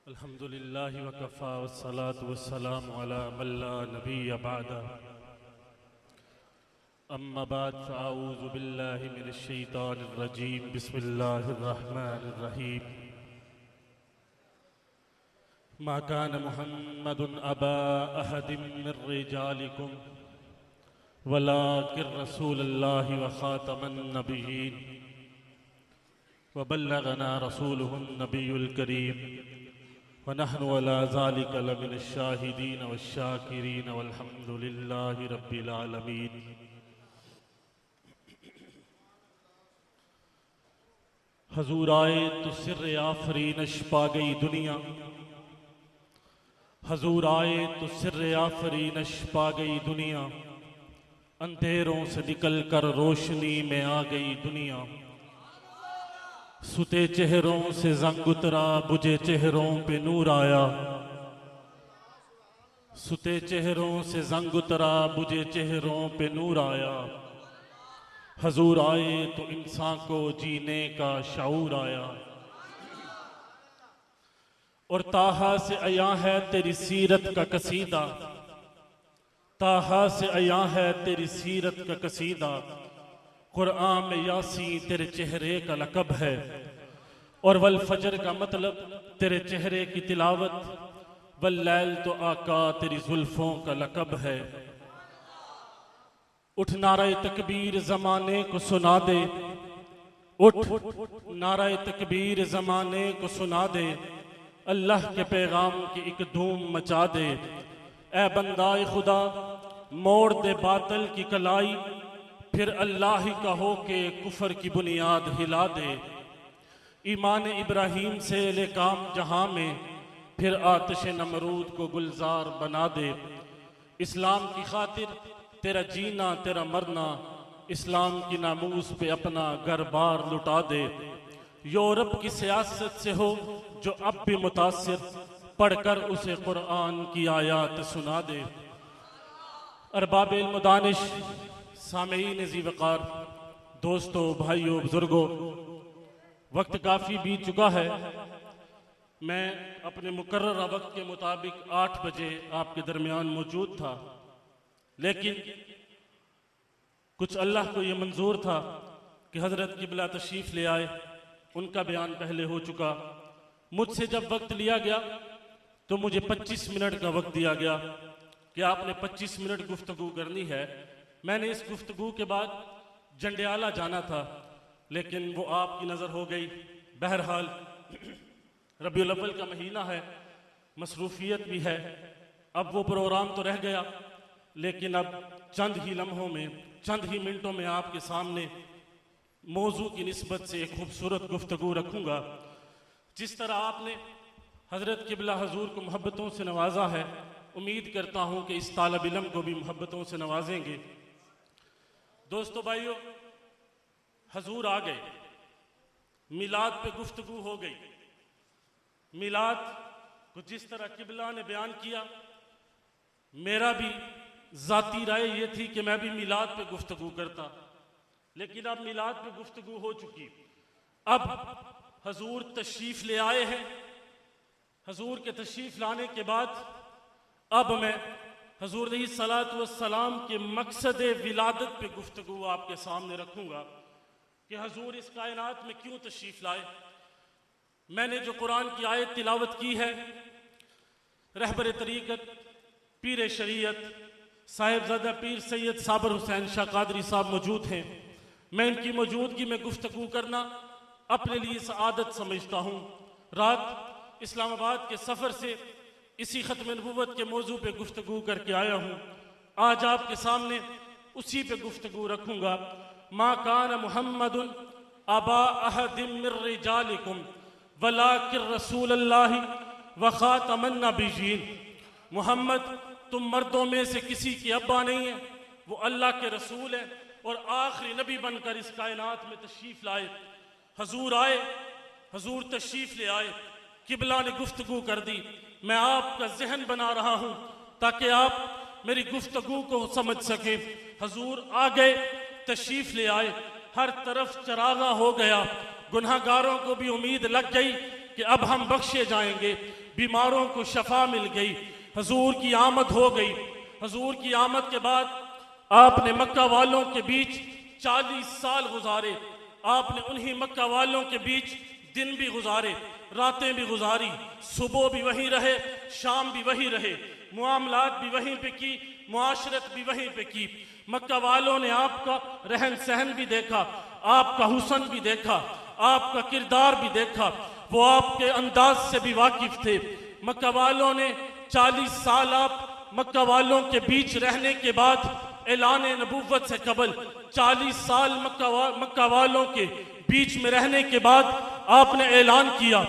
अल्हम्दुलिल्लाहि व कफ़ा वस्सलातु वस्सलामु अला मन ला नबिय्य बअदा। अम्मा बाद फ़अऊज़ु बिल्लाहि मिनश शैतानिर रजीम। बिस्मिल्लाहिर रहमानिर रहीम। मा कान मुहम्मदुन अबा अहदिम मिर रिजालिकुम वलाकिन रसूलुल्लाहि व ख़ातमन नबिय्यीन व बल्लगना रसूलुहुन नबियुल करीम व नहनु अला ज़ालिका लमिनश शाहिदीन वश्शाकिरीन वल्हम्दुलिल्लाहि रब्बिल आलमीन। हजूर आए तो सिर्र आफरीनश पा गई दुनिया, हजूर आए तो सिर्र आफरीनश पा गई दुनिया। अंधेरों से निकल कर रोशनी में आ गई दुनिया। सुते चेहरों से जंग उतरा, बुझे चेहरों पे नूर आया। सुते चेहरों से जंग उतरा, बुझे चेहरों पे नूर आया। हजूर आए तो इंसान को जीने का शऊर आया। और ताहा से अया है तेरी सीरत का कसीदा, ताहा से अया है तेरी सीरत का कसीदा। कुरान में यासी तेरे चेहरे का लकब है, और वल फजर का मतलब तेरे चेहरे की तिलावत। वल लैल तो आका तेरी जुल्फों का लकब है। उठ नाराए तकबीर जमाने को सुना दे, उठ नाराए तकबीर जमाने को सुना दे। अल्लाह के पैगाम की एक धूम मचा दे। ए बंदाए खुदा मोड़ दे बातल की कलाई, फिर अल्लाह ही का हो के कुफर की बुनियाद हिला दे। ईमान इब्राहीम से ले काम जहां में, फिर आतिश नमरूद को गुलजार बना दे। इस्लाम की खातिर तेरा जीना तेरा मरना, इस्लाम की नामूस पे अपना घर बार लुटा दे। यूरोप की सियासत से हो जो अब भी मुतासिर, पढ़कर उसे कुरान की आयत सुना दे। अरबाब इल्म दानिश, सामईन ज़ी वक़ार, दोस्तों भाइयों बुजुर्गों, वक्त काफ़ी बीत चुका है। मैं अपने मुकर्रर वक्त के मुताबिक 8 बजे आपके दरमियान मौजूद था, लेकिन कुछ अल्लाह को ये मंजूर था कि हज़रत क़िबला तशरीफ़ ले आए। उनका बयान पहले हो चुका। मुझसे जब वक्त लिया गया तो मुझे 25 मिनट का वक्त दिया गया कि आपने 25 मिनट गुफ्तगू करनी है। मैंने इस गुफ्तगू के बाद जंडियाला जाना था, लेकिन वो आपकी नज़र हो गई। बहरहाल रबीउल अव्वल का महीना है, मसरूफियत भी है। अब वो प्रोग्राम तो रह गया, लेकिन अब चंद ही लम्हों में, चंद ही मिनटों में आपके सामने मौजू की निस्बत से एक खूबसूरत गुफ्तगू रखूँगा। जिस तरह आपने हज़रत क़िबला हजूर को मोहब्बतों से नवाजा है, उम्मीद करता हूँ कि इस तालब इल्म को भी मोहब्बतों से नवाजेंगे। दोस्तों भाइयों, हजूर आ गए, मिलाद पे गुफ्तगू हो गई। मिलाद को जिस तरह क़िबला ने बयान किया, मेरा भी ज़ाती राय ये थी कि मैं भी मिलाद पे गुफ्तगू करता, लेकिन अब मिलाद पे गुफ्तगू हो चुकी। अब हजूर तशरीफ़ ले आए हैं। हजूर के तशरीफ़ लाने के बाद अब मैं हजूर अलैहिस्सलातु वस्सलाम के मकसद विलादत पे गुफ्तगू आपके सामने रखूँगा कि हजूर इस कायनात में क्यों तशरीफ़ लाए। मैंने जो कुरान की आयत तिलावत की है, रहबर तरीक़त पीर शरीयत साहिबजादा पीर सैयद साबर हुसैन शाह कादरी साहब मौजूद हैं। मैं इनकी मौजूदगी में गुफ्तगू करना अपने लिए सआदत समझता हूँ। रात इस्लामाबाद के सफ़र से इसी ख़त्म नबूवत के मौजू पे गुफ्तगू करके आया हूँ। आज आपके सामने उसी पे गुफ्तगू रखूँगा। मा कान मुहम्मदुन अबा अहदिम मिर रिजालिकुम वलाकिन रसूलुल्लाहि व ख़ातमन नबिय्यीन। मोहम्मद तुम मर्दों में से किसी के अब्बा नहीं है, वो अल्लाह के रसूल है और आखिरी नबी बनकर इस कायनात में तशरीफ़ लाए। हजूर आए, हजूर तशरीफ़ ले आए। क़िबला ने गुफ्तगू कर दी। मैं आपका जहन बना रहा हूँ ताकि आप मेरी गुफ्तगू को समझ सके। हजूर आ गए, तशरीफ़ ले आए। हर तरफ चरागा हो गया। गुनहगारों को भी उम्मीद लग गई कि अब हम बख्शे जाएंगे। बीमारों को शफा मिल गई, हजूर की आमद हो गई। हजूर की आमद के बाद आपने मक्का वालों के बीच 40 साल गुजारे। आपने उन्हीं मक्का वालों के बीच दिन भी गुजारे, रातें भी गुजारी, सुबह भी वहीं रहे, शाम भी वहीं रहे, मामलात भी वहीं पे की, मुआशरत भी वहीं पे की। मक्का वालों ने आपका रहन सहन भी देखा, आपका हुस्न भी देखा, आपका किरदार भी देखा, वो आपके अंदाज से भी वाकिफ थे। मक्का वालों ने 40 साल आप मक्का वालों के बीच रहने के बाद ऐलान नबूवत से कबल 40 साल मक्का वालों के बीच में रहने के बाद आपने ऐलान किया,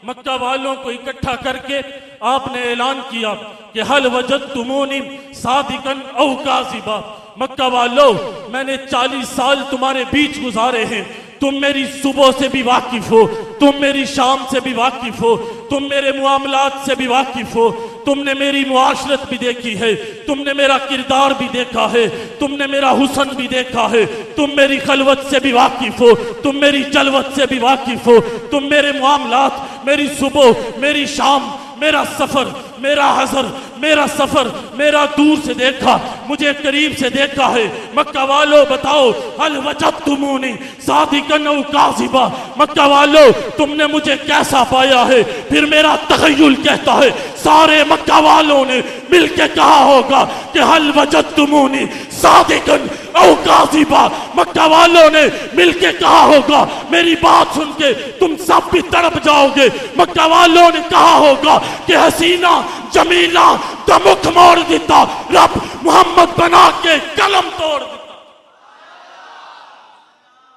मक्का वालों को इकट्ठा करके आपने ऐलान किया कि हल वजदतुमूनी सादिकन औ काज़िबा। मक्का वालों, मैंने 40 साल तुम्हारे बीच गुजारे हैं, तुम मेरी सुबह से भी वाकिफ हो, तुम मेरी शाम से भी वाकिफ हो, तुम मेरे मुआमलात से भी वाकिफ हो, तुमने मेरी मुआशरत भी देखी है, तुमने मेरा किरदार भी देखा है, तुमने मेरा हुस्न भी देखा है, तुम मेरी खलवत से भी वाकिफ हो, तुम मेरी जलवत से भी वाकिफ हो, तुम मेरे मुआमलात, मेरी सुबह, मेरी शाम, मेरा सफर, मेरा हजर, मेरा सफर, मेरा दूर से देखा, मुझे करीब से देखा है। मक्का वालों बताओ, हल वजदतुमूनी सादिकन औ काज़िबा। मक्का वालों, तुमने मुझे कैसा पाया है? फिर मेरा तखय्युल कहता है सारे मक्का वालों ने मिलके कहा होगा कि हल वजदतुमूनी सादिकन औ काज़िबा। मक्का वालों ने मिलके कहा होगा, मेरी बात सुन के तुम सब भी तड़प जाओगे। मक्का वालों ने कहा होगा कि हसीना जमीला दा मुख मोड़ दिता, रब मोहम्मद बना के कलम तोड़ दिता।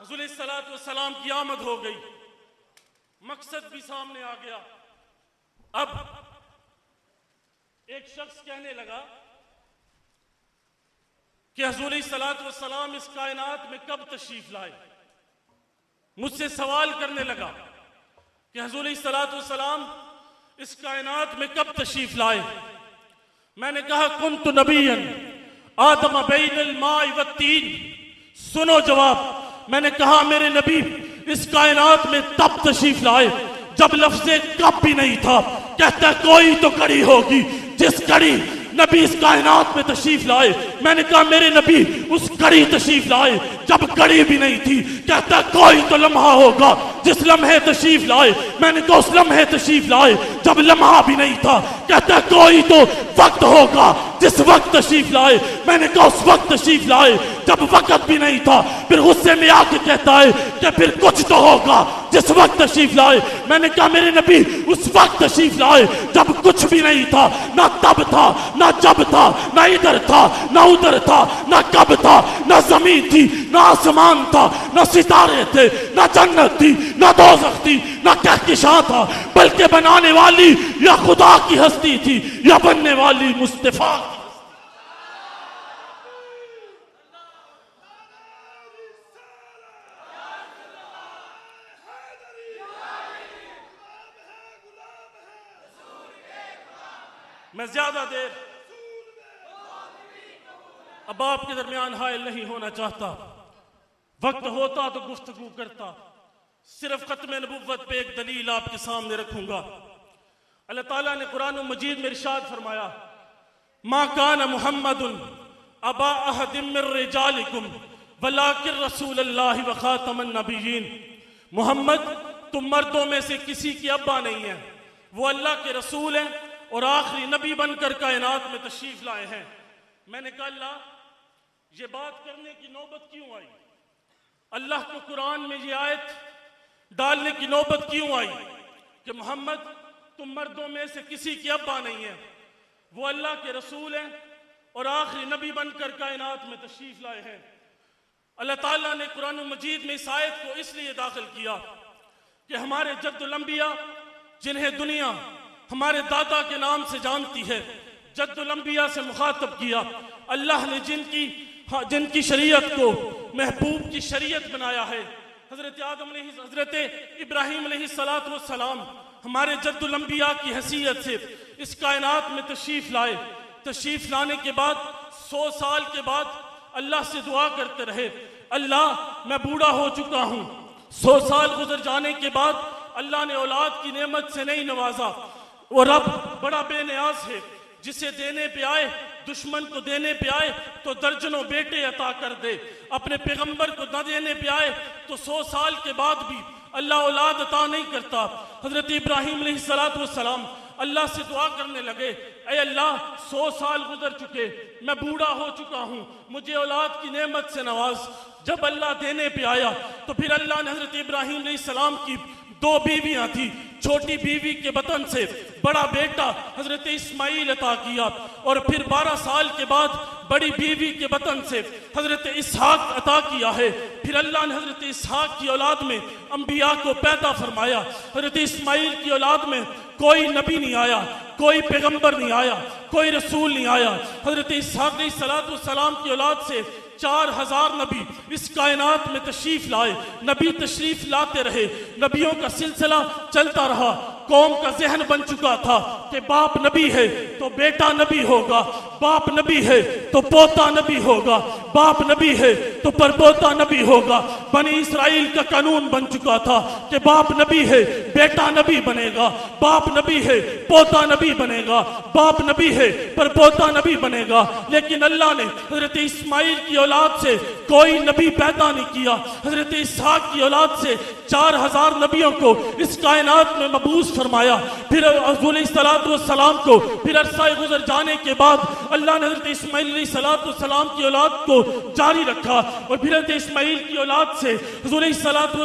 हुज़ूर सल्लल्लाहु अलैहि वसल्लम की आमद हो गई, मकसद भी सामने आ गया। अब एक शख्स कहने लगा कि हुज़ूर सल्लल्लाहु अलैहि वसल्लम इस कायनात में कब तशरीफ लाए। मुझसे सवाल करने लगा कि हुज़ूर सल्लल्लाहु अलैहि वसल्लम इस कायनात में कब तशरीफ लाए। मैंने कहा कुन्तु नबिय्यन आदम बैनल माइ वत्तीन। सुनो जवाब, मैंने कहा मेरे नबी इस कायनात में तब तशरीफ लाए जब लफ्ज़े कब भी नहीं था। कहता कोई तो कड़ी होगी जिस कड़ी नबी इस कायनात में तशरीफ लाए। मैंने कहा मेरे नबी उस कड़ी तशरीफ लाए जब कड़ी भी नहीं थी। कहता कोई तो लम्हा होगा जिस लम्हे तशरीफ लाए। मैंने कहा उस लम्हे तशरीफ लाए जब लम्हा भी नहीं था। कहता कोई तो वक्त होगा जिस वक्त तशरीफ लाए। मैंने कहा उस वक्त तशरीफ लाए जब वक्त भी नहीं था। फिर गुस्से में आके कहता है कि फिर कुछ तो होगा जिस वक्त तशरीफ लाए। मैंने कहा मेरे नबी उस वक्त तशरीफ लाए जब कुछ भी नहीं था, ना तब था, ना जब था, ना इधर था, ना उधर था, ना कब था, ना जमीन थी, ना आसमान था, ना सितारे थे, ना जन्नत थी, ना दोज़ख थी, ना कहकशां था, बल्कि बनाने वाली या खुदा की हस्ती थी या बनने वाली मुस्तफा। मैं ज्यादा देर अब आपके दरमियान हायल नहीं होना चाहता। वक्त होता तो गुफ्तगू करता। सिर्फ खत्म नबुव्वत पे एक दलील आपके सामने रखूंगा। अल्लाह ताला ने कुरान मजीद में इरशाद फरमाया, मा कान मुहम्मदुन अबा अहदिम मिर रिजालिकुम वलाकिन रसूलुल्लाहि व खातमन नबिय्यीन। मोहम्मद तुम मर्दों में से किसी की अब्बा नहीं है, वो अल्लाह के रसूल हैं और आखिरी नबी बनकर कायनात में तशरीफ लाए हैं। मैंने कहा अल्लाह, ये बात करने की नौबत क्यों आई? अल्लाह को कुरान में ये आयत डालने की नौबत क्यों आई कि मोहम्मद तुम मर्दों में से किसी की अब्बा नहीं है, वो अल्लाह के रसूल हैं और आखिरी नबी बनकर कायनात में तशरीफ लाए हैं। अल्लाह ताला ने कुरान मजीद में इस आयत को इसलिए दाखिल किया कि हमारे जद्दुल अंबिया, जिन्हें दुनिया हमारे दादा के नाम से जानती है, जद्दुल अंबिया से मुखातब किया। अल्लाह ने जिनकी शरीयत को महबूब की शरीयत बनाया है, हजरत आदम हजरत इब्राहिम अलैहिस्सलातु वस्सलाम हमारे जद्दुल अंबिया की हैसियत से इस कायनात में तशरीफ लाए। तशरीफ लाने के बाद 100 साल के बाद अल्लाह से दुआ करते रहे, अल्लाह मैं बूढ़ा हो चुका हूँ। 100 साल गुजर जाने के बाद अल्लाह ने औलाद की नेमत से नहीं नवाजा। वो रब बड़ा बेनियाज है, जिसे देने पे आए दुश्मन को देने पे आए तो दर्जनों बेटे अता कर दे। अपने पैगंबर को न देने पे आए तो 100 साल के बाद भी अल्लाह औलाद अता नहीं करता। हजरत इब्राहीम अलैहिस्सलाम अल्लाह से दुआ करने लगे, ऐ अल्लाह 100 साल गुजर चुके, मैं बूढ़ा हो चुका हूँ, मुझे औलाद की नेमत से नवाज। जब अल्लाह देने पे आया तो फिर अल्लाह ने हजरत इब्राहीम अलैहिस्सलाम की 2 बीवियां थी, छोटी बीवी के बतन से बड़ा बेटा हजरत इस्माइल अता किया, और फिर 12 साल के बाद बड़ी बीवी के बतन से हजरत इसहाक अता किया है। फिर अल्लाह ने हजरत इसहाक की औलाद में अंबिया को पैदा फरमाया। हजरत इस्माइल की औलाद में कोई नबी नहीं आया, कोई पैगंबर नहीं आया, कोई रसूल नहीं आया। हजरत इसहाक अलैहिस्सलाम की औलाद से 4000 नबी इस कायनात में तशरीफ लाए, नबी तशरीफ लाते रहे, नबियों का सिलसिला चलता रहा। कौम का जहन बन चुका था कि बाप नबी है तो बेटा नबी होगा, बाप नबी है तो पोता नबी होगा, बाप नबी है तो परपोता नबी होगा। बनी इसराइल का कानून बन चुका था कि बाप नबी है बेटा नबी बनेगा, बाप नबी है पोता नबी बनेगा, बाप नबी है परपोता नबी बनेगा। लेकिन अल्लाह ने हजरत इस्माइल की औलाद से कोई नबी पैदा नहीं किया। हजरत इसहाक की औलाद से 4000 नबियों को इस कायनात में मबूस फरमाया। फिर सलाम को फिर अरसा गुजर जाने के बाद अल्लाह ने हजरत इस्माइल सलाम की औलाद को जारी रखा, और फिर हजरत इस्माइल की औलाद से हुजूर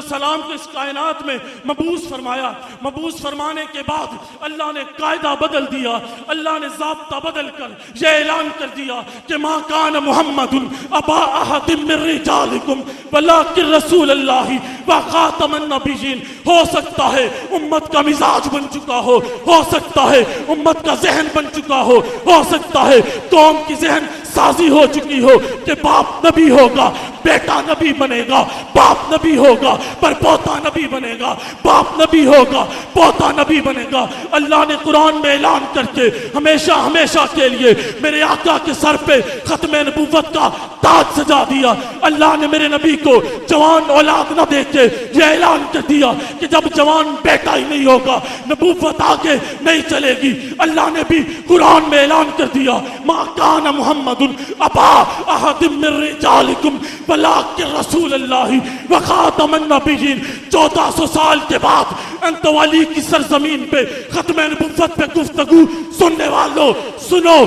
सलाम को इस कायनात में मबूस फरमाया। मबूस फरमाने के बाद अल्लाह ने कायदा बदल दिया, अल्लाह ने ज़ाब्ता बदल कर यह ऐलान कर दिया कि मा कान मुहम्मदुन अबा अहदिम मिन रिजालिकुम वलाकिन रसूलुल्लाह व खातमन नबिय्यीन। हो सकता है उम्मत का मिजाज बन चुका हो सकता है उम्मत का जहन बन चुका हो सकता है कौम की जहन साजी हो चुकी हो कि बाप नबी होगा, बेटा नबी बनेगा, बाप नबी होगा पर पोता नबी बनेगा, बाप नबी होगा पोता नबी बनेगा। अल्लाह ने कुरान में ऐलान करके हमेशा हमेशा के लिए मेरे आका के सर पे खत्मे नबुव्वत का ताज सजा दिया। अल्लाह ने मेरे नबी को जवान औलाद न देके ये ऐलान कर दिया कि जब जवान बेटा ही नहीं होगा नबुव्वत आगे नहीं चलेगी। अल्लाह ने भी कुरान में ऐलान कर दिया मा कान मुहम्मदुन अबा अहदिम मिन रिजालिकुम वलाकिन रसूलुल्लाह व खातमन नबिय्यीन। 1400 साल के बाद अंतवाली की सरजमीन पे खत्मे नबुव्वत पे गुफ्तगू सुनने वालों सुनो,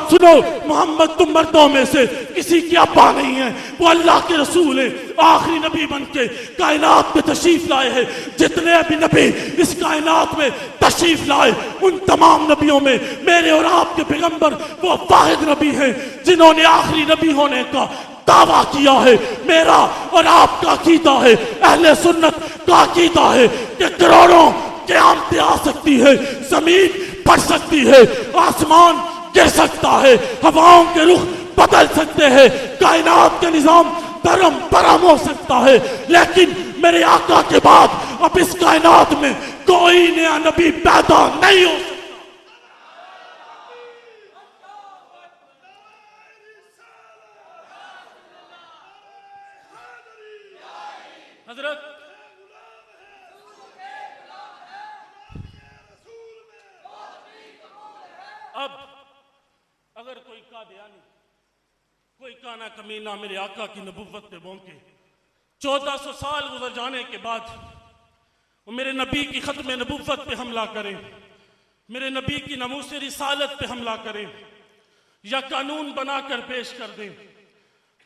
सुनो, मोहम्मद तुम मर्दों में से किसी की अब्बा नहीं है, वो अल्लाह के रसूल है, आखिरी नबी बन के कायनात में तशरीफ लाए हैं। जितने भी नबी इस कायनात में तशरीफ लाए उन तमाम नबियों में मेरे और आपके पैगंबर वो वाहिद नबी हैं जिन्होंने आखिरी नबी होने का दावा किया है। मेरा और आपका अकीदा है, अहले सुन्नत का अकीदा है कि करोड़ों क़यामतें आ सकती है, जमीन फट सकती है, आसमान गिर सकता है, हवाओं के रुख बदल सकते हैं, कायनात के निजाम धर्म परम हो सकता है, लेकिन मेरे आका के बाद अब इस कायनात में कोई नया नबी पैदा नहीं हो सकता। हजरत अब अगर कोई कादियानी, कोई काना कमीना मेरे आका की नबुव्वत पे भौंके, 1400 साल गुजर जाने के बाद वो मेरे नबी की खत्म नबुव्वत पे हमला करें, मेरे नबी की नमूस रिसालत पे हमला करें, या कानून बनाकर पेश कर दें,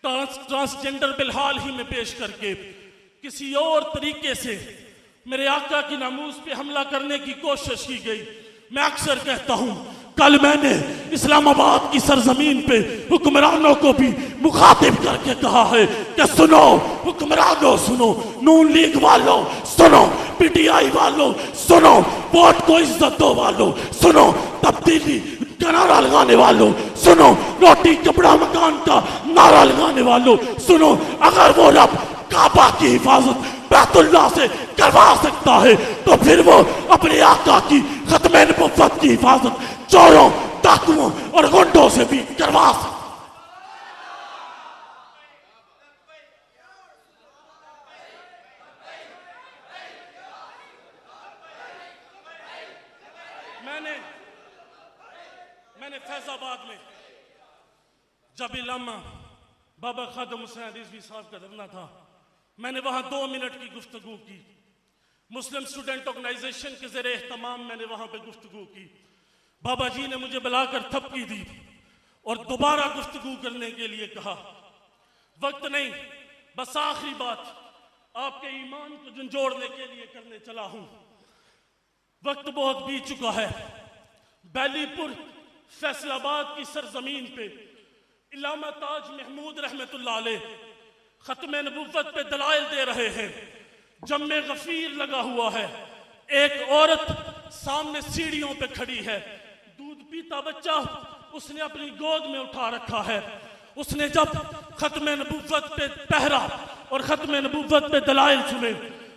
ट्रांसजेंडर बिल हाल ही में पेश करके किसी और तरीके से मेरे आका की नमूस पे हमला करने की कोशिश की गई। मैं अक्सर कहता हूं, कल मैंने इस्लामाबाद की सरजमीन पे हुक्मरानों को भी मुखातिब करके कहा है कि सुनो हुक्मरानों, सुनो नून लीग वालों, सुनो पीटीआई वालों, सुनो वोट को इज्जत दो वालों, सुनो तब्दीली का नारा लगाने वालों, सुनो रोटी कपड़ा मकान का नारा लगाने वालों, सुनो अगर वो रब काबा की हिफाजत बैतुल्लाह से करवा सकता है तो फिर वो अपने आका की खत्मे नबुव्वत की हिफाजत चोरों, डाकुओं और गुंडों से भी करवा सकता। मैंने मैंने फैजाबाद में जब इलामा बाबा खादम हुसैन रिजवी साहब का धरना था, मैंने वहां 2 मिनट की गुफ्तगू की। मुस्लिम स्टूडेंट ऑर्गेनाइजेशन के ज़रिए एहतमाम मैंने वहां पे गुफ्तगू की। बाबा जी ने मुझे बुलाकर थपकी दी और दोबारा गुफ्तगू करने के लिए कहा। वक्त नहीं, बस आखिरी बात आपके ईमान को झंझोड़ने के लिए करने चला हूं। वक्त बहुत बीत चुका है। बैलीपुर फैसलाबाद की सरजमीन पे इलामा ताज महमूद रहमतुल्लाह अलैह खत्म नबुव्वत पे दलाइल दे रहे हैं। जम्मे गफीर लगा हुआ है। एक औरत सामने सीढ़ियों पे खड़ी है, दूध पीता बच्चा उसने अपनी गोद में उठा रखा है। उसने जब खत्म नबुव्वत पे पहरा और खत्म नबुव्वत पे दलाइल सुने,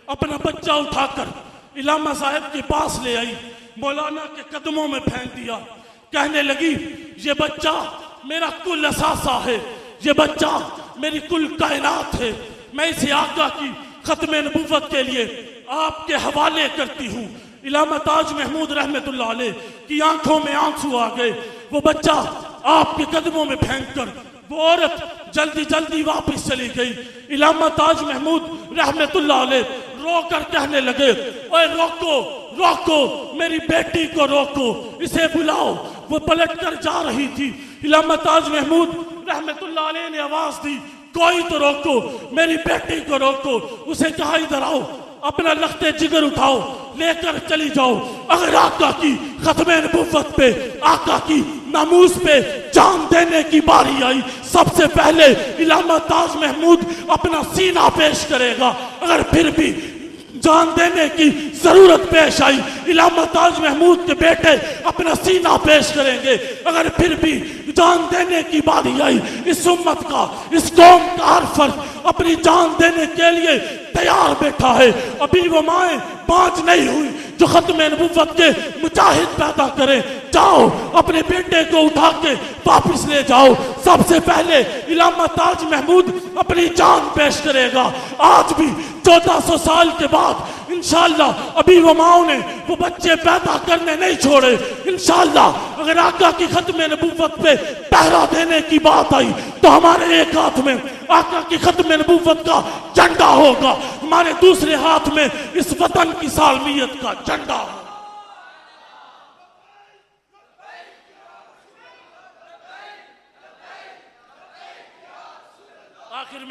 अपना बच्चा उठाकर इलामा साहब के पास ले आई, मौलाना के कदमों में फेंक दिया। कहने लगी, ये बच्चा मेरा कुल असासा है, ये बच्चा मेरी कुल कायनात है। मैं इसे आका की खत्म नबुव्वत के लिए आपके हवाले करती हूँ। इलामा ताज महमूद रहमतुल्लाह अलैह की आंखों में आंसू आ गए। वो बच्चा आपके कदमों में फेंक कर वो औरत जल्दी जल्दी वापस चली गई। इलामा ताज महमूद रहमतुल्लाह अलैह रो कर कहने लगे, ओए रोको रोको, मेरी बेटी को रोको, इसे बुलाओ। वो पलट कर जा रही थी। इलामा ताज महमूद रहमतुल्लाह अलैह ने आवाज दी, कोई तो रोको, मेरी बेटी को रोको। उसे कहा, इधर आओ, अपना लख्ते जिगर उठाओ, लेकर चली जाओ। अगर आका की खत्म नबुव्वत पे, आका की नामूस पे जान देने की बारी आई, सबसे पहले इलामा ताज महमूद अपना सीना पेश करेगा। अगर फिर भी जान देने की जरूरत पेश आई, इलामा ताज महमूद के बेटे अपना सीना पेश करेंगे। अगर फिर भी जान देने की बारी आई, इस उम्मत का, इस कौम का हर फर्द अपनी जान देने के लिए तैयार बैठा है। अभी वो माए बांझ नहीं हुई जो खत्म नबुव्वत के मुजाहिद पैदा करें। जाओ, अपने बेटे को उठा के वापिस ले जाओ। सबसे पहले इलामा ताज महमूद अपनी जान पेश करेगा। आज भी 1400 साल के बाद इंशाअल्लाह अभी वो माओ ने वो बच्चे पैदा करने नहीं छोड़े। इंशाअल्लाह अगर आका की खत्म नबुव्वत पे पहरा देने की बात आई तो हमारे एक हाथ में आका की खत्म नबुव्वत का झंडा होगा, हमारे दूसरे हाथ में इस वतन की सालमियत का झंडा होगा। आखिर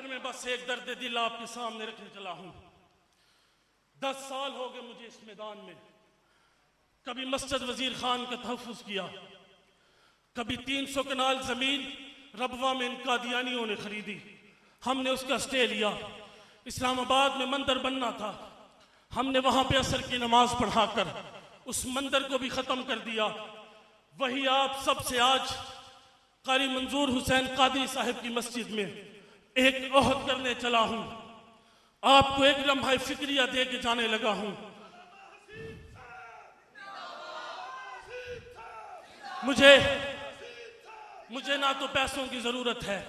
में बस एक दर्द दिल आपके सामने रखने चला हूं। 10 साल हो गए मुझे इस मैदान में। कभी मस्जिद वजीर खान का तहफ्फुज़ किया, कभी 300 कनाल जमीन रबवा में इन कादियानियों ने खरीदी, हमने उसका स्टे लिया। इस्लामाबाद में मंदिर बनना था, हमने वहां पे असर की नमाज पढ़ाकर उस मंदिर को भी खत्म कर दिया। वही आप सबसे आज कारी मंजूर हुसैन कादरी साहब की मस्जिद में एक ओहद करने चला हूं। आपको एक लम्हा फिक्रिया दे के जाने लगा हूं। मुझे ना तो पैसों की जरूरत है,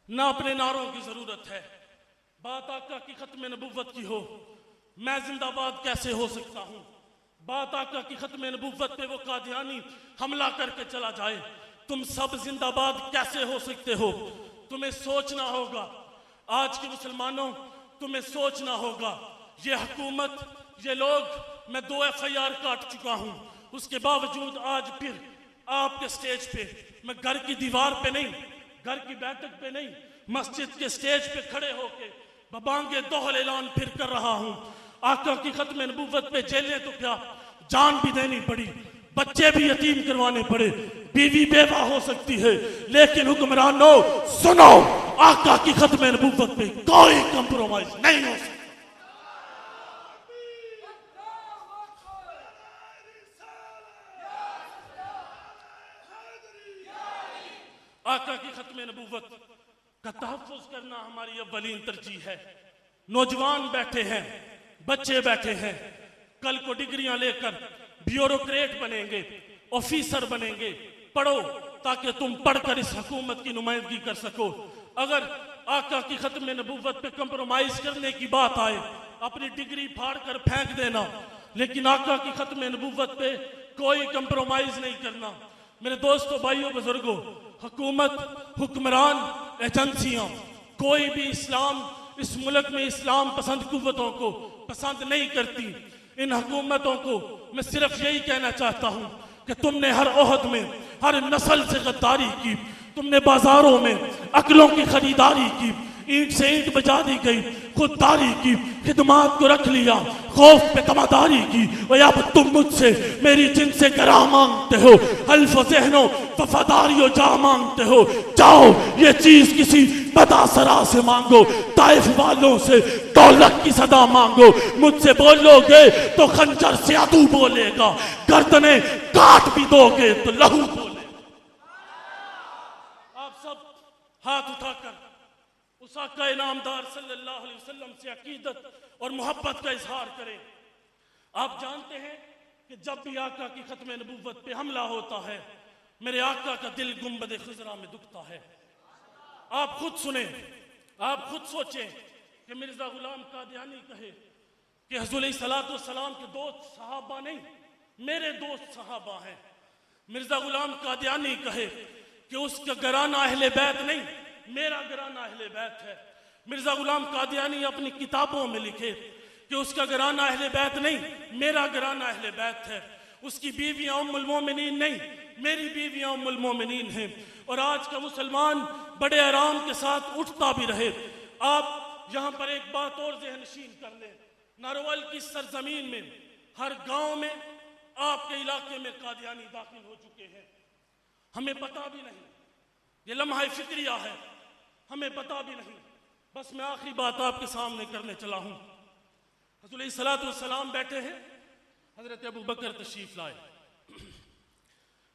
ना अपने नारों की जरूरत है। बात आका की खत्म नबुव्वत की हो, मैं जिंदाबाद कैसे हो सकता हूं? बात आका की खत्म नबुव्वत पे वो कादियानी हमला करके चला जाए, तुम सब जिंदाबाद कैसे हो सकते हो? तुम्हें सोचना होगा, आज के मुसलमानों, तुम्हें सोचना होगा। ये हुकूमत, ये लोग, मैं 2 FIR काट चुका हूं, उसके बावजूद आज फिर आपके स्टेज पे, मैं घर की दीवार पे नहीं, घर की बैठक पे नहीं, मस्जिद के स्टेज पे खड़े होके बबांगे दोहल ऐलान फिर कर रहा हूं। आका की खत्म नबुव्वत पे जेलें तो क्या, जान भी देनी पड़ी, बच्चे भी यतीम करवाने पड़े, बीवी बेवा हो सकती है, लेकिन हुक्मरानों सुनो, आका की खत्म नबुव्वत पे कोई कंप्रोमाइज नहीं हो सकता। आका की खत्म नबुव्वत का तहफ्फुज़ करना हमारी अव्वलीन तरजीह है। नौजवान बैठे हैं, बच्चे बैठे हैं, कल को डिग्रियां लेकर ब्यूरोक्रेट बनेंगे, ऑफिसर बनेंगे। पढ़ो ताकि तुम पढ़कर इस हुकूमत की नुमाइंदगी कर सको। अगर आका की खत्म नबुव्वत पे कंप्रोमाइज करने की बात आए, अपनी डिग्री फाड़ कर फेंक देना, लेकिन आका की खत्म नबुव्वत पे कोई कंप्रोमाइज नहीं करना। मेरे दोस्तों, भाइयों, बुजुर्गों, हुकूमत, हुक्मरान, एजेंसियां, कोई भी इस मुल्क में इस्लाम पसंद कुव्वतों को पसंद नहीं करती। इन हुकूमतों को मैं सिर्फ यही कहना चाहता हूं कि तुमने हर ओहद में हर नस्ल से गद्दारी की, तुमने बाजारों में अकलों की खरीदारी की, ईंट से ईंट बजा दी गई, खुददारी की, खिदमात को रख लिया, खौफ पे तमादारी की। और अब तुम मुझसे मेरी जिनसे गरा मांगते हो, हल्फ ज़हनो वफादारियो जा मांगते हो। जाओ ये चीज किसी बदासरा से मांगो, ताइफ वालों से दौलत की सदा मांगो। मुझसे बोलोगे तो खंजर से अदू बोलेगा, गर्दने काट भी दोगे तो लहू बोलेगा। आप सब हाथ उठाकर उस आका इनामदार सल्लल्लाहु अलैहि वसल्लम से अकीदत और मोहब्बत का इजहार करें। आप जानते हैं कि जब भी आका की खत्म नबूवत पे हमला होता है, मेरे आका का दिल गुंबद खुजरा में दुखता है। आप खुद सुने, आप खुद सोचें कि मिर्जा गुलाम कादियानी कहे कि हुज़ूर सल्लल्लाहु अलैहि वसल्लम के दोस्त सहाबा नहीं, मेरे दोस्त सहाबा हैं। मिर्जा गुलाम कादियानी कहे कि उसका घराना अहले बैत नहीं, मेरा घराना अहले बैत है। मिर्जा गुलाम कादियानी अपनी किताबों में लिखे कि उसका घराना अहले बैत नहीं, मेरा घराना अहले बैत है। उसकी बीवियां उम्मुल मोमिनीन नहीं, मेरी बीवियां उम्मुल मोमिनीन हैं। और आज का मुसलमान बड़े आराम के साथ उठता भी रहे। आप यहाँ पर एक बात और ज़हनशीन कर लें, नारोवाल की सरजमीन में हर गांव में आपके इलाके में कादियानी दाखिल हो चुके हैं। हमें पता भी नहीं, ये लम्हा फिक्रिया है, हमें पता भी नहीं। बस मैं आखिरी बात आपके सामने करने चला हूं। हुज़ूर सल्लल्लाहु अलैहि वसल्लम बैठे हैं, हजरत अबू बकर तशरीफ लाए।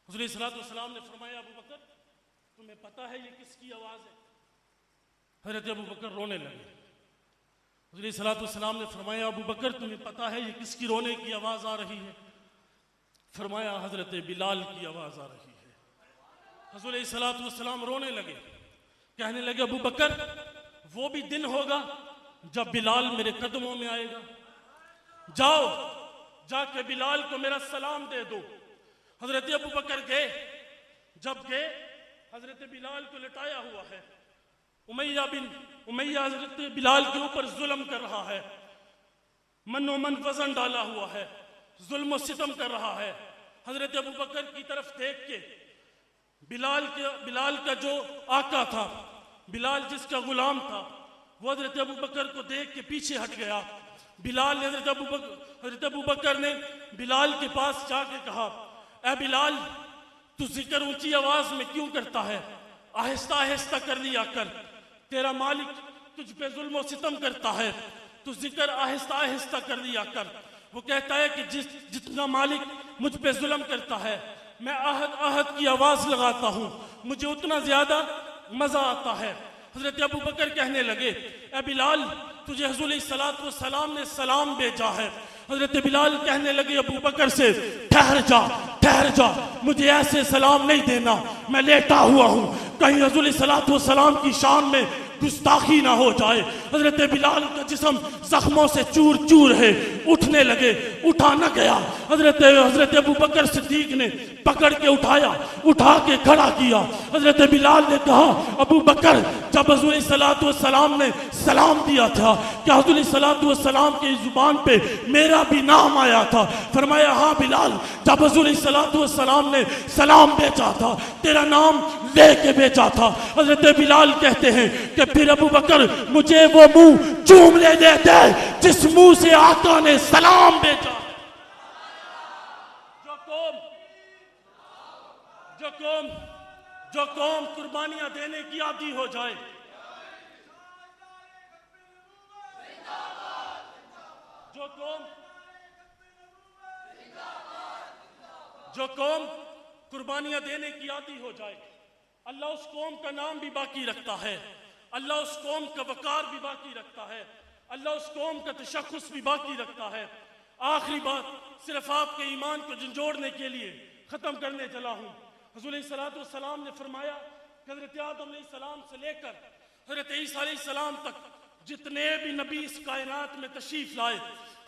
हुज़ूर सल्लल्लाहु अलैहि वसल्लम ने फरमाया, अबू बकर तुम्हें पता है ये किसकी आवाज है? हजरत अबू बकर रोने लगे। हुज़ूर सल्लल्लाहु अलैहि वसल्लम ने फरमाया, अबू बकर तुम्हें पता है ये किसकी रोने की आवाज आ रही है? फरमाया, हजरत बिलाल की आवाज आ रही है। हुज़ूर सल्लल्लाहु अलैहि वसल्लम रोने लगे, कहने लगे, अबू बकर वो भी दिन होगा जब बिलाल मेरे कदमों में आएगा। जाओ जाके बिलाल को मेरा सलाम दे दो। हजरत अबू बकर गए। जब गए, हजरत बिलाल को लिटाया हुआ है। उमैया हजरत बिलाल के ऊपर जुल्म कर रहा है, मनो मन वजन डाला हुआ है, जुल्म सितम कर रहा है। हजरत अबू बकर की तरफ देख के बिलाल का जो आका था, बिलाल जिसका गुलाम था, वो हजरत अबू बकर को देख के पीछे हट गया। हजरत अबू बकर ने बिलाल के पास जाके कहा, ए बिलाल तू जिक्र ऊंची आवाज में क्यों करता है? आहिस्ता आहिस्ता कर लिया कर, तेरा मालिक तुझ पे जुल्म सितम करता है, तू जिक्र आहिस्ता आहिस्ता कर लिया कर। वो कहता है कि जितना मालिक मुझ पे जुल्म करता है, मैं आहद आहद की आवाज लगाता हूँ, मुझे उतना ज्यादा मजा आता है। हजरत अबू बकर कहने लगे, ए बिलाल तुझे हुज़ूर सल्लल्लाहु अलैहि वसल्लम ने सलाम भेजा है। हजरत बिलाल कहने लगे अबू बकर से, ठहर जा, मुझे ऐसे सलाम नहीं देना, मैं लेटा हुआ हूँ, कहीं हुज़ूर सल्लल्लाहु अलैहि वसल्लम की शान में गुस्ताखी ना हो जाए। हजरत बिलाल का जिस्म जख्मों से चूर चूर है, उठने लगे, उठा न गया। हजरत अबू बकर सिद्दीक ने पकड़ के उठाया, उठा के खड़ा किया। हजरत बिलाल ने कहा, अबू बकर जब हुज़ूर सल्लल्लाहु अलैहि वसल्लम ने सलाम दिया था, क्या हुज़ूर सल्लल्लाहु अलैहि वसल्लम की जुबान पे मेरा भी नाम आया था? फरमाया, हाँ बिलाल, जब हुज़ूर सल्लल्लाहु अलैहि वसल्लम ने सलाम भेजा था, तेरा नाम लेके भेजा था। हजरत बिलाल कहते हैं कि फिर अबू बकर मुझे वो मुंह चूम ले देते जिस मुंह से आका ने सलाम भेजा। जो कौम कुर्बानियां देने की आदी हो जाए, जो कौम कुर्बानियां देने की आदी हो जाए, अल्लाह उस कौम का नाम भी बाकी रखता है, अल्लाह उस कौम का वकार भी बाकी रखता है, अल्लाह उस कौम का तशख्खुस भी बाकी रखता है। आखिरी बात सिर्फ आपके ईमान को झंझोड़ने के लिए खत्म करने चला हूं। हुज़ूर सल्लल्लाहु अलैहि वसल्लम ने फरमाया कि हज़रत आदम अलैहिस्सलाम से लेकर हज़रत ईसा अलैहिस्सलाम तक जितने भी नबी इस कायनात में तशरीफ लाए,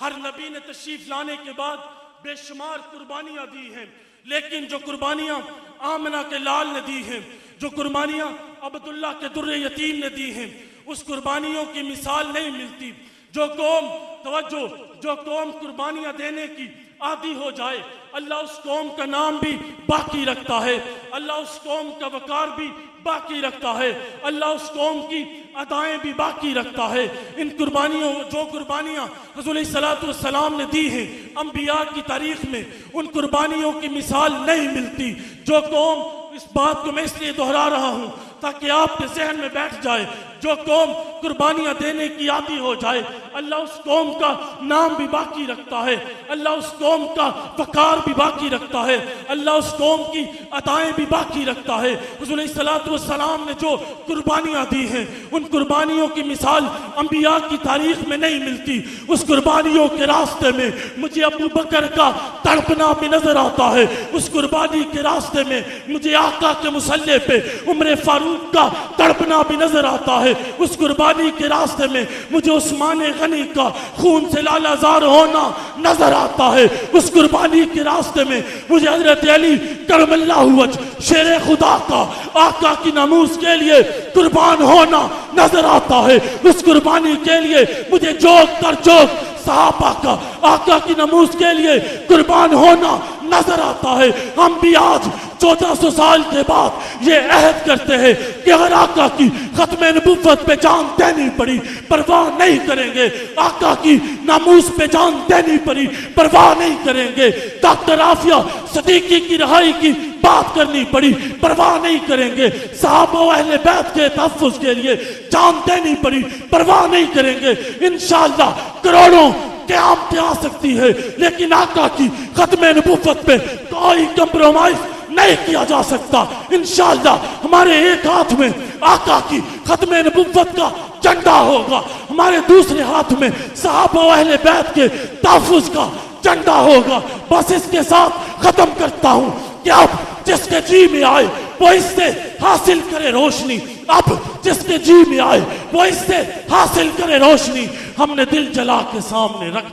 हर नबी ने तशरीफ लाने के बाद बेशुमार कुर्बानियां दी हैं, लेकिन जो कुर्बानियां आमना के लाल ने दी हैं, जो कुर्बानियां अब्दुल्ला के दुर्रे यतीम ने दी हैं, उस कुर्बानियों की मिसाल नहीं मिलती। जो कौम तवज्जो, जो कौम कुर्बानियां देने की आदी हो जाए, अल्लाह उस कौम का नाम भी बाकी रखता है, अल्लाह उस कौम का वकार भी बाकी रखता है, अल्लाह उस कौम की अदाएं भी बाकी रखता है। इन कुर्बानियों, जो कुर्बानियां हुज़ूर सल्लल्लाहु अलैहि वसल्लम ने दी हैं अंबिया की तारीख में, उन कुर्बानियों की मिसाल नहीं मिलती। जो कौम, इस बात को मैं इसलिए दोहरा रहा हूं ताकि आपके जहन में बैठ जाए, जो कौम कुर्बानियां देने की आदी हो जाए, अल्लाह उस कौम का नाम भी बाकी रखता है, अल्लाह उस कौम का वकार भी बाकी रखता है, अल्लाह उस कौम की अदाएं भी बाकी रखता है। हुज़ूर सल्लल्लाहु अलैहि वसल्लम ने जो कुर्बानियां दी हैं, उन कुर्बानियों की मिसाल अंबिया की तारीख में नहीं मिलती। उस कुर्बानियों के रास्ते में मुझे अबू बकर का तड़पना भी नजर आता है, उस कुर्बानी के रास्ते में मुझे आका के मुसल्ले पे उम्र फारूक का तड़पना भी नजर आता है, उस कुर्बानी के रास्ते में मुझे उस्मान गनी का खून से लालाजार होना नजर आता है, उस कुर्बानी के रास्ते में मुझे हजरत अली करमल्लाहु वजह शेर खुदा का आका की नमूज के लिए कुर्बान होना नजर आता है, उस कुर्बानी के लिए मुझे जोक कर जोक सहाबा का आका की नमूज के लिए कुर्बान होना नजर आता है। हम भी आज 1400 साल के बाद ये अहद करते हैं कि अगर आका की खत्म नबुव्वत पे जान देनी पड़ी परवाह नहीं करेंगे, आका की नामूस पे जान देनी पड़ी परवाह नहीं करेंगे, डॉक्टर आफिया सदीकी की रिहाई की बात करनी पड़ी परवाह नहीं करेंगे, साहब अहले बैत के तहफ्फुज़ के लिए जान देनी पड़ी परवाह नहीं करेंगे। इंशाअल्लाह करोड़ों क़यामतें आ सकती है, लेकिन आका की खत्म नबुव्वत पे कोई कंप्रोमाइज नहीं किया जा सकता। इंशाअल्लाह हमारे एक हाथ में आका की खत्म नबुव्वत का झंडा होगा, हमारे दूसरे हाथ में सहाबा अहले बैत के तहफ्फुज़ का झंडा होगा। बस इसके साथ खत्म करता हूं कि अब जिसके जी में आए वो इससे हासिल करे रोशनी, अब जिसके जी में आए वो इससे हासिल करे रोशनी। हमने दिल जला के सामने रख